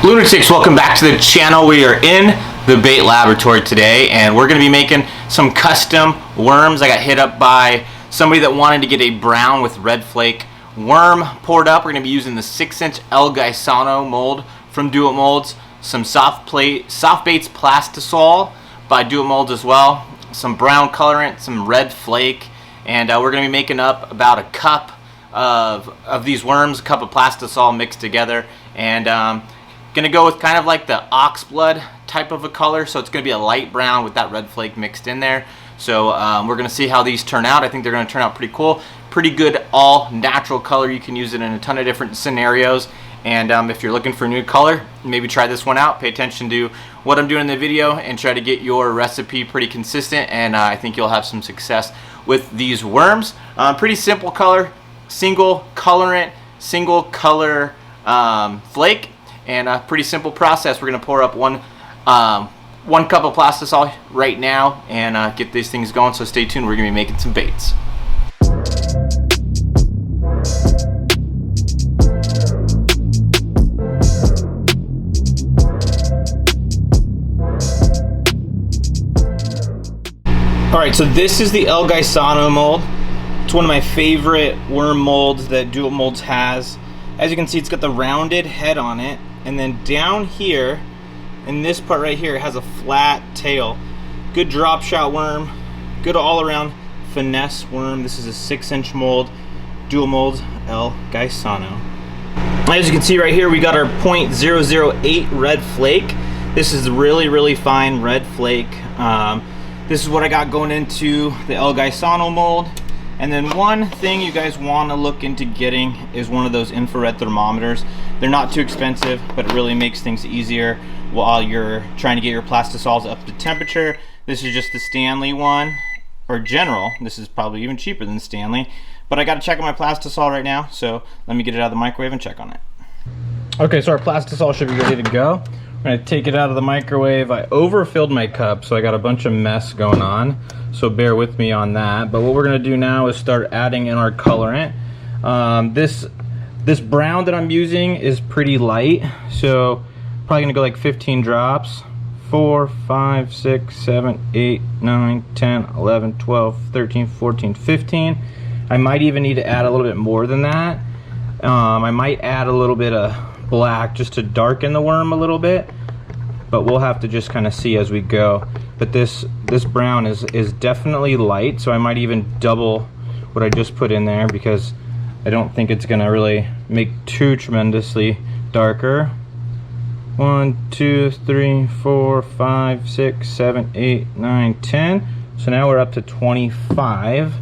Lunatics, welcome back to the channel. We are in the bait laboratory today and we're going to be making some custom worms. I got hit up by somebody that wanted to get a brown with red flake worm poured up. We're going to be using the 6-inch Gusano mold from DoIt molds, some soft baits Plastisol by DoIt molds as well, some brown colorant, some red flake, and we're going to be making up about a cup of these worms, a cup of Plastisol mixed together, and gonna go with kind of like the Oxblood type of a color, so it's gonna be a light brown with that red flake mixed in there. So we're gonna see how these turn out. I think they're gonna turn out pretty cool, pretty good all natural color. You can use it in a ton of different scenarios, and if you're looking for a new color, maybe try this one out. Pay attention to what I'm doing in the video and try to get your recipe pretty consistent, and I think you'll have some success with these worms. Pretty simple color, single colorant, single color flake, and a pretty simple process. We're going to pour up one cup of Plastisol right now and get these things going, so stay tuned. We're going to be making some baits. Alright, so this is the Gusano mold. It's one of my favorite worm molds that DoIt molds has. As you can see, it's got the rounded head on it, and then down here in this part right here it has a flat tail. Good drop shot worm, good all around finesse worm. This is a 6-inch mold, DoIt molds Gusano. As you can see right here, we got our .008 red flake. This is really fine red flake. This is what I got going into the Gusano mold. And then one thing you guys want to look into getting is one of those infrared thermometers. They're not too expensive, but it really makes things easier while you're trying to get your Plastisols up to temperature. This is just the Stanley one, or General. This is probably even cheaper than Stanley. But I got to check on my Plastisol right now, so let me get it out of the microwave and check on it. Okay, so our Plastisol should be ready to go. I'm gonna take it out of the microwave. I overfilled my cup, so I got a bunch of mess going on, so bear with me on that. But what we're gonna do now is start adding in our colorant. This brown that I'm using is pretty light, so probably gonna go like 15 drops. 4, 5, 6, 7, 8, 9, 10, 11, 12, 13, 14, 15. I might even need to add a little bit more than that. I might add a little bit of black just to darken the worm a little bit, but we'll have to just kind of see as we go. But this brown is definitely light, so I might even double what I just put in there because I don't think it's gonna really make too tremendously darker. 1, 2, 3, 4, 5, 6, 7, 8, 9, 10. So now we're up to 25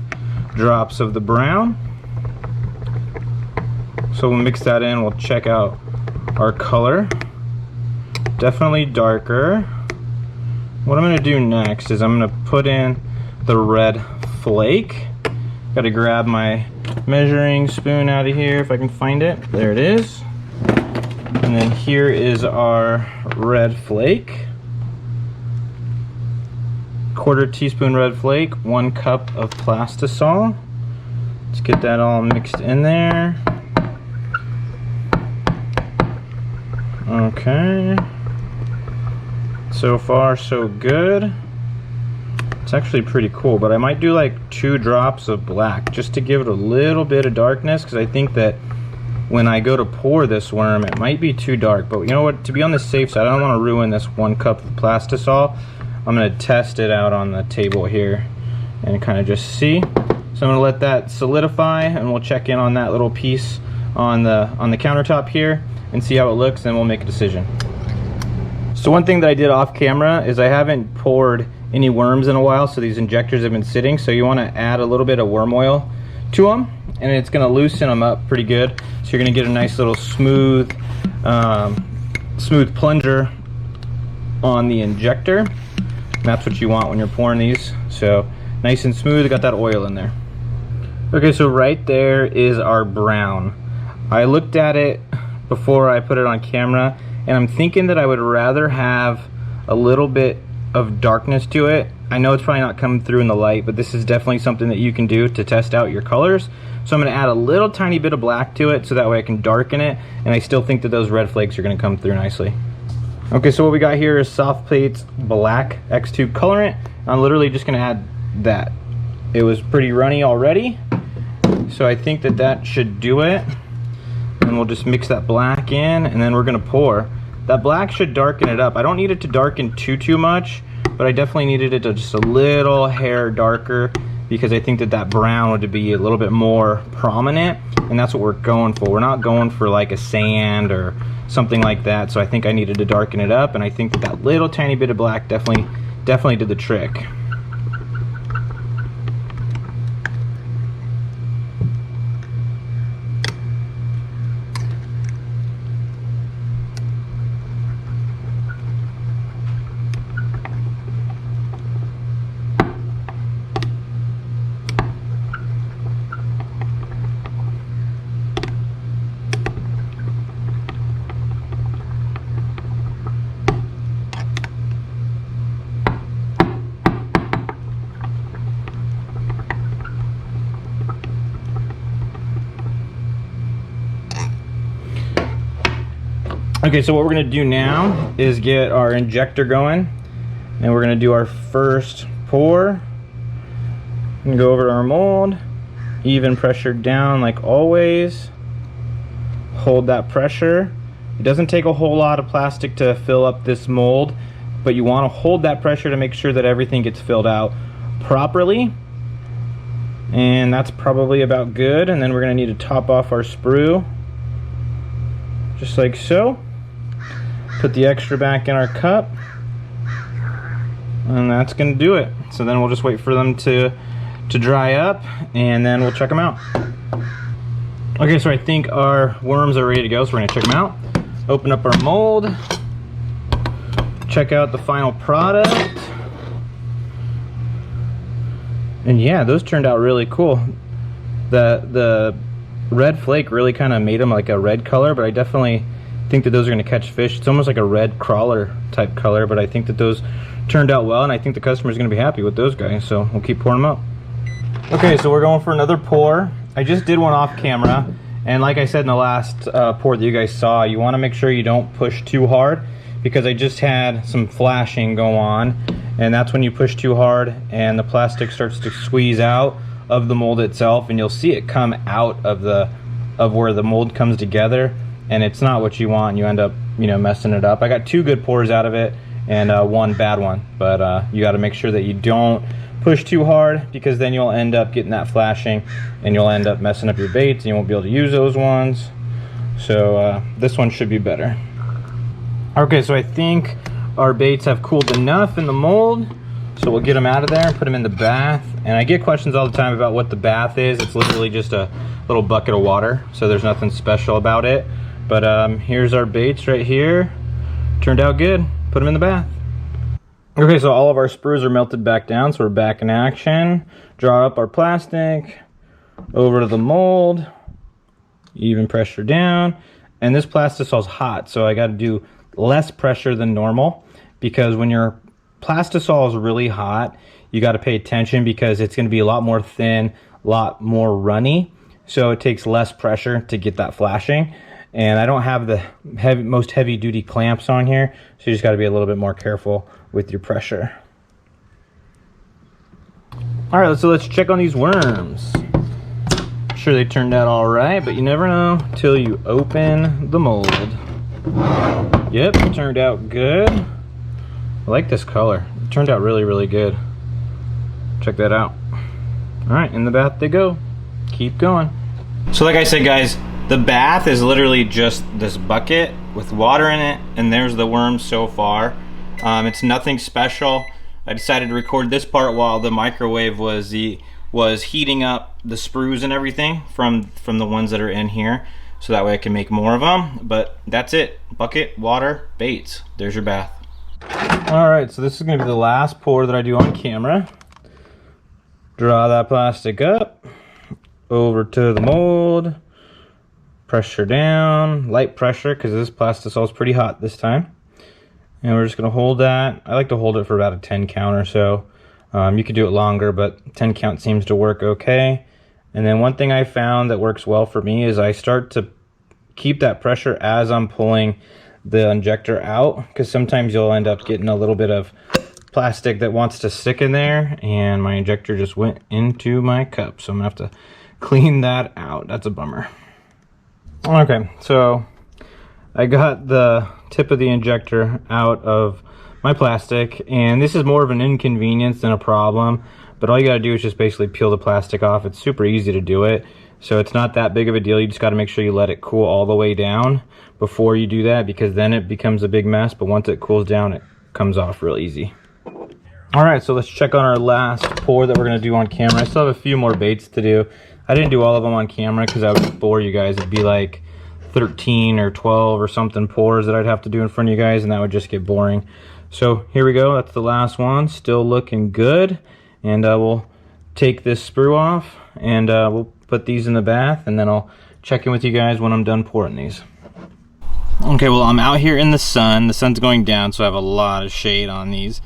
drops of the brown. So we'll mix that in, we'll check out our color. Definitely darker. What I'm going to do next is I'm going to put in the red flake. Got to grab my measuring spoon out of here if I can find it. There it is. And then here is our red flake. 1/4 teaspoon red flake, 1 cup of Plastisol. Let's get that all mixed in there. Okay, so far so good. It's actually pretty cool, but I might do like 2 drops of black just to give it a little bit of darkness, because I think that when I go to pour this worm it might be too dark. But you know what, to be on the safe side, I don't want to ruin this 1 cup of Plastisol. I'm going to test it out on the table here and kind of just see. So I'm going to let that solidify, and we'll check in on that little piece on the countertop here and see how it looks, and we'll make a decision. So one thing that I did off camera is I haven't poured any worms in a while, so these injectors have been sitting, so you want to add a little bit of worm oil to them, and it's going to loosen them up pretty good. So you're going to get a nice little smooth plunger on the injector. And that's what you want when you're pouring these, so nice and smooth. I got that oil in there. Okay, so right there is our brown. I looked at it before I put it on camera, and I'm thinking that I would rather have a little bit of darkness to it. I know it's probably not coming through in the light, but this is definitely something that you can do to test out your colors. So I'm going to add a little tiny bit of black to it so that way I can darken it, and I still think that those red flakes are going to come through nicely. Okay, so what we got here is Soft Plates Black X2 Colorant. I'm literally just going to add that. It was pretty runny already, so I think that that should do it. And we'll just mix that black in, and then we're going to pour. That black should darken it up. I don't need it to darken too much, but I definitely needed it to just a little hair darker, because I think that that brown would be a little bit more prominent, and that's what we're going for. We're not going for like a sand or something like that, so I think I needed to darken it up, and I think that that little tiny bit of black definitely did the trick. Okay, so what we're going to do now is get our injector going, and we're going to do our first pour and go over our mold, even pressure down like always. Hold that pressure. It doesn't take a whole lot of plastic to fill up this mold, but you want to hold that pressure to make sure that everything gets filled out properly. And that's probably about good. And then we're going to need to top off our sprue just like so. Put the extra back in our cup, and that's going to do it. So then we'll just wait for them to dry up, and then we'll check them out. Okay, so I think our worms are ready to go, so we're going to check them out. Open up our mold, check out the final product, and yeah, those turned out really cool. The red flake really kind of made them like a red color, but I definitely think that those are going to catch fish. It's almost like a red crawler type color, but I think that those turned out well, and I think the customer's going to be happy with those guys, so we'll keep pouring them up. Okay, so we're going for another pour. I just did one off camera, and like I said in the last pour that you guys saw, you want to make sure you don't push too hard, because I just had some flashing go on, and that's when you push too hard and the plastic starts to squeeze out of the mold itself, and you'll see it come out of where the mold comes together, and it's not what you want. You end up, you know, messing it up. I got 2 good pours out of it and 1 bad one, but you got to make sure that you don't push too hard, because then you'll end up getting that flashing and you'll end up messing up your baits and you won't be able to use those ones. So this one should be better. Okay, so I think our baits have cooled enough in the mold, so we'll get them out of there and put them in the bath. And I get questions all the time about what the bath is. It's literally just a little bucket of water, so there's nothing special about it. But here's our baits right here. Turned out good. Put them in the bath. Okay, so all of our sprues are melted back down, so we're back in action. Draw up our plastic over to the mold, even pressure down. And this Plastisol is hot, so I got to do less pressure than normal, because when your Plastisol is really hot, you got to pay attention, because it's going to be a lot more thin, a lot more runny, so it takes less pressure to get that flashing. And I don't have the most heavy duty clamps on here, so you just got to be a little bit more careful with your pressure. All right, so let's check on these worms. I'm sure they turned out all right, but you never know till you open the mold. Yep, it turned out good. I like this color. It turned out really, really good. Check that out. All right, in the bath they go. Keep going. So like I said, guys, the bath is literally just this bucket with water in it, and there's the worms so far. It's nothing special. I decided to record this part while the microwave was heating up the sprues and everything from the ones that are in here, so that way I can make more of them. But that's it. Bucket, water, baits. There's your bath. All right, so this is going to be the last pour that I do on camera. Draw that plastic up over to the mold. Pressure down, light pressure, because this Plastisol is pretty hot this time. And we're just going to hold that. I like to hold it for about a 10 count or so. You could do it longer, but 10 count seems to work okay. And then one thing I found that works well for me is I start to keep that pressure as I'm pulling the injector out, because sometimes you'll end up getting a little bit of plastic that wants to stick in there, and my injector just went into my cup, so I'm gonna have to clean that out. That's a bummer. Okay, so I got the tip of the injector out of my plastic, and this is more of an inconvenience than a problem, but all you gotta do is just basically peel the plastic off. It's super easy to do it, so it's not that big of a deal. You just got to make sure you let it cool all the way down before you do that, because then it becomes a big mess, but once it cools down, it comes off real easy. Alright, so let's check on our last pour that we're going to do on camera. I still have a few more baits to do. I didn't do all of them on camera because I would bore you guys. It'd be like 13 or 12 or something pours that I'd have to do in front of you guys, and that would just get boring. So here we go. That's the last one. Still looking good. And we'll take this sprue off, and we'll put these in the bath, and then I'll check in with you guys when I'm done pouring these. Okay, well, I'm out here in the sun. The sun's going down, so I have a lot of shade on these,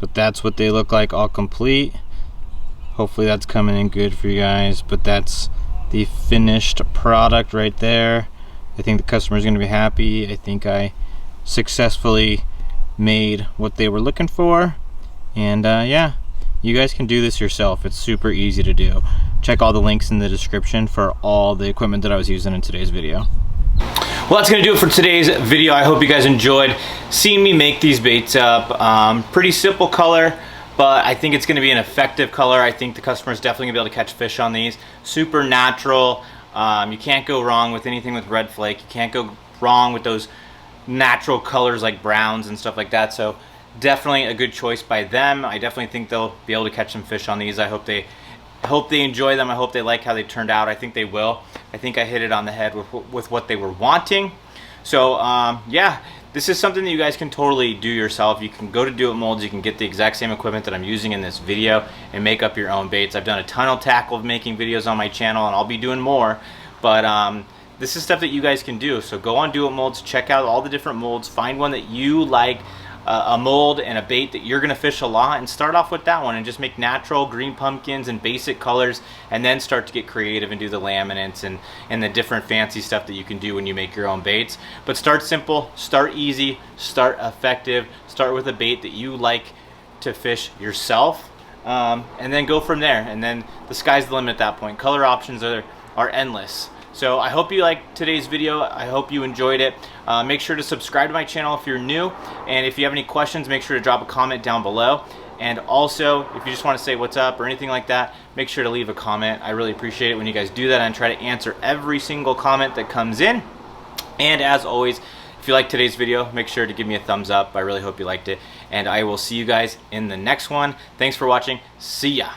but that's what they look like all complete. Hopefully that's coming in good for you guys, but that's the finished product right there. I think the customer is going to be happy. I think I successfully made what they were looking for, and yeah, you guys can do this yourself. It's super easy to do. Check all the links in the description for all the equipment that I was using in today's video. Well, that's going to do it for today's video. I hope you guys enjoyed seeing me make these baits up. Pretty simple color, but I think it's going to be an effective color. I think the customer is definitely going to be able to catch fish on these. Super natural. You can't go wrong with anything with red flake. You can't go wrong with those natural colors like browns and stuff like that. So definitely a good choice by them. I definitely think they'll be able to catch some fish on these. I hope they enjoy them. I hope they like how they turned out. I think they will. I think I hit it on the head with what they were wanting. So yeah, this is something that you guys can totally do yourself. You can go to DoIt Molds. You can get the exact same equipment that I'm using in this video and make up your own baits. I've done a ton of tackle making videos on my channel, and I'll be doing more. But this is stuff that you guys can do. So go on DoIt Molds, check out all the different molds, find one that you like, a mold and a bait that you're gonna fish a lot, and start off with that one and just make natural green pumpkins and basic colors, and then start to get creative and do the laminates and the different fancy stuff that you can do when you make your own baits. But start simple, start easy, start effective, start with a bait that you like to fish yourself, and then go from there, and then the sky's the limit at that point. Color options are endless. So I hope you liked today's video. I hope you enjoyed it. Make sure to subscribe to my channel if you're new. And if you have any questions, make sure to drop a comment down below. And also, if you just want to say what's up or anything like that, make sure to leave a comment. I really appreciate it when you guys do that. I try to answer every single comment that comes in. And as always, if you liked today's video, make sure to give me a thumbs up. I really hope you liked it. And I will see you guys in the next one. Thanks for watching. See ya.